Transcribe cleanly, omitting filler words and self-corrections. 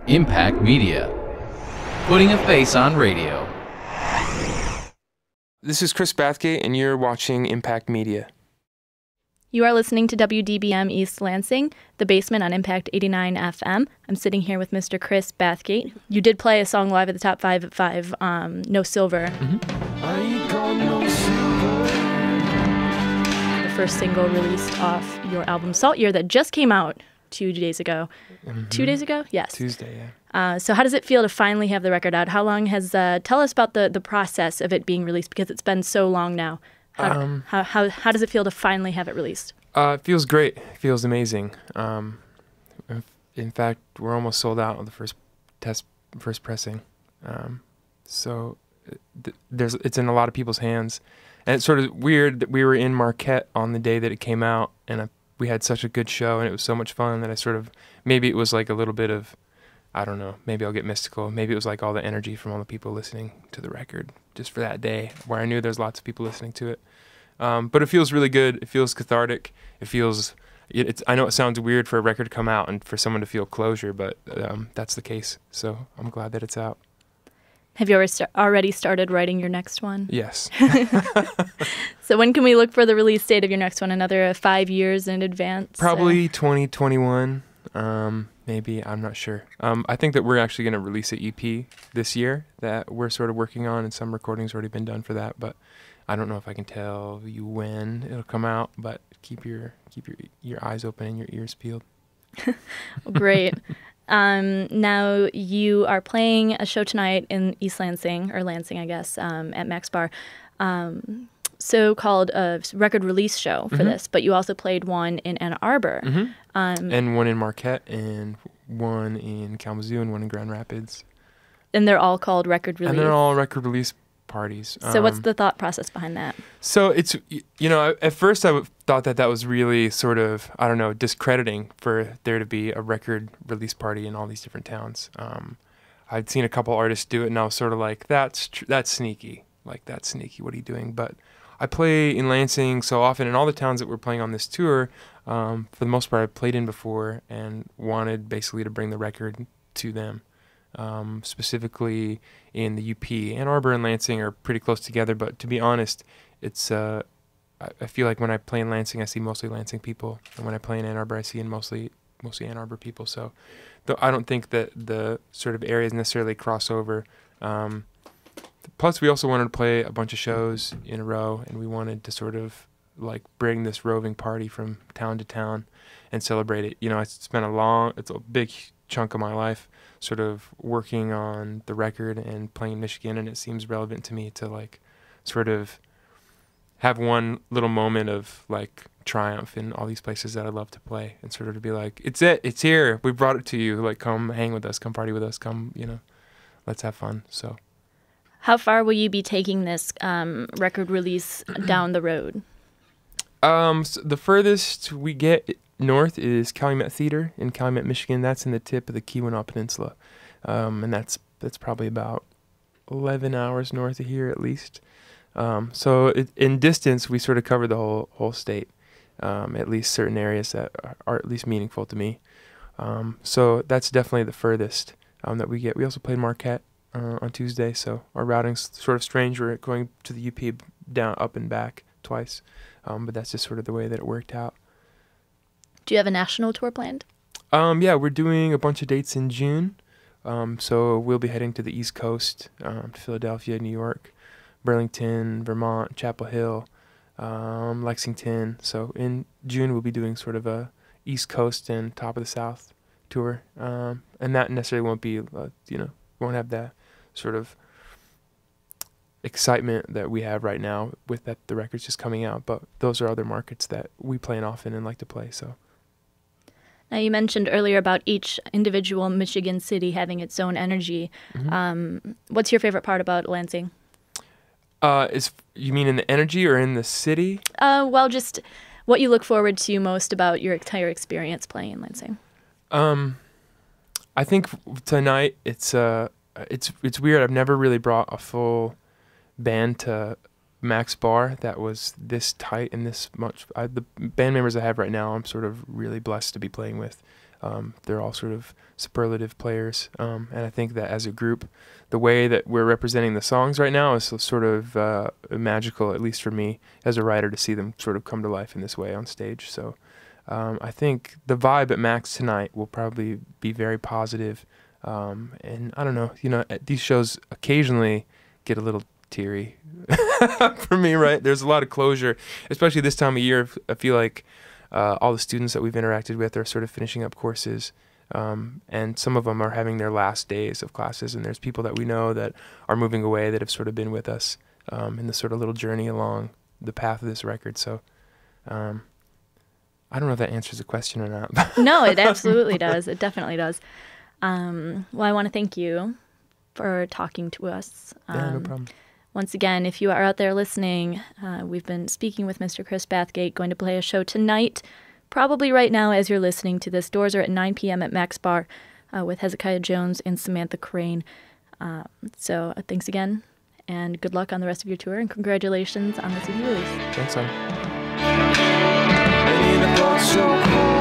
Impact Media. Putting a face on radio. This is Chris Bathgate, and you're watching Impact Media. You are listening to WDBM East Lansing, the basement on Impact 89 FM. I'm sitting here with Mr. Chris Bathgate. You did play a song live at the Top 5 at 5, No Silver. I ain't got no silver. The first single released off your album Salt Year that just came out 2 days ago. 2 days ago? Yes. Tuesday, So how does it feel to finally have the record out? How long has, tell us about the process of it being released, because it's been so long now. How does it feel to finally have it released? It feels great. It feels amazing. In fact, we're almost sold out on the first pressing. So it's in a lot of people's hands. And it's sort of weird that we were in Marquette on the day that it came out, and we had such a good show, and it was so much fun that I sort of, maybe it was like a little bit of, I don't know, maybe I'll get mystical. Maybe it was like all the energy from all the people listening to the record just for that day, where I knew there's lots of people listening to it. But it feels really good. It feels cathartic. I know it sounds weird for a record to come out and for someone to feel closure, but that's the case. So I'm glad that it's out. Have you already started writing your next one? Yes. So when can we look for the release date of your next one? Another 5 years in advance? Probably 2021. Maybe, I'm not sure. I think that we're actually going to release an EP this year that we're sort of working on, and some recording's already been done for that, but I don't know if I can tell you when it'll come out, but keep your eyes open and your ears peeled. Great. Now you are playing a show tonight in East Lansing, or Lansing, I guess, at Max Bar. So called a record release show for this, but you also played one in Ann Arbor. And one in Marquette, and one in Kalamazoo, and one in Grand Rapids. And they're all called record release? And they're all record release parties. So what's the thought process behind that? So it's, at first I thought that was really sort of, I don't know, discrediting for there to be a record release party in all these different towns. I'd seen a couple artists do it, and I was sort of like, that's sneaky. Like, that's sneaky. What are you doing? But I play in Lansing so often, and all the towns that we're playing on this tour, for the most part, I've played in before and wanted basically to bring the record to them. Specifically in the UP. Ann Arbor and Lansing are pretty close together, but to be honest, it's I feel like when I play in Lansing, I see mostly Lansing people, and when I play in Ann Arbor, I see mostly Ann Arbor people. So though I don't think that the sort of areas necessarily cross over. Plus, we also wanted to play a bunch of shows in a row, and we wanted to sort of like bring this roving party from town to town and celebrate it. I spent it's a big chunk of my life sort of working on the record and playing in Michigan, and it seems relevant to me to like sort of have one little moment of like triumph in all these places that I love to play, and sort of to be like, it's here, we brought it to you, like, come hang with us, come party with us, come, let's have fun. So how far will you be taking this record release down the road? So the furthest we get north is Calumet Theater in Calumet, Michigan. That's in the tip of the Keweenaw Peninsula, and that's probably about 11 hours north of here at least. So in distance, we sort of cover the whole state, at least certain areas that are at least meaningful to me. So that's definitely the furthest that we get. We also played Marquette on Tuesday, so our routing's sort of strange. We're going to the UP down, up and back twice, but that's just sort of the way that it worked out. Do you have a national tour planned? Yeah, we're doing a bunch of dates in June. So we'll be heading to the East Coast, to Philadelphia, New York, Burlington, Vermont, Chapel Hill, Lexington. So in June, we'll be doing sort of a East Coast and Top of the South tour. And that necessarily won't be, won't have that sort of excitement that we have right now with that the record's just coming out. But those are other markets that we play in often and like to play, so. Now, you mentioned earlier about each individual Michigan city having its own energy. What's your favorite part about Lansing? You mean in the energy or in the city? Well, just what you look forward to most about your entire experience playing in Lansing. I think tonight it's weird. I've never really brought a full band to Max Bar that was this tight and this much. The band members I have right now, I'm sort of really blessed to be playing with. They're all sort of superlative players, and I think that as a group, the way that we're representing the songs right now is sort of magical, at least for me as a writer, to see them sort of come to life in this way on stage. So I think the vibe at Max tonight will probably be very positive. And I don't know, these shows occasionally get a little teary for me, right? There's a lot of closure, especially this time of year. I feel like all the students that we've interacted with are sort of finishing up courses, and some of them are having their last days of classes, and there's people that we know that are moving away that have sort of been with us in the sort of little journey along the path of this record. So I don't know if that answers the question or not. No, it absolutely does. It definitely does. Well, I want to thank you for talking to us. Yeah, no problem. Once again, if you are out there listening, we've been speaking with Mr. Chris Bathgate, going to play a show tonight, probably right now as you're listening to this. Doors are at 9 p.m. at Max Bar with Hezekiah Jones and Samantha Crane. So thanks again, and good luck on the rest of your tour, and congratulations on the CD release. Thanks, son. So cold.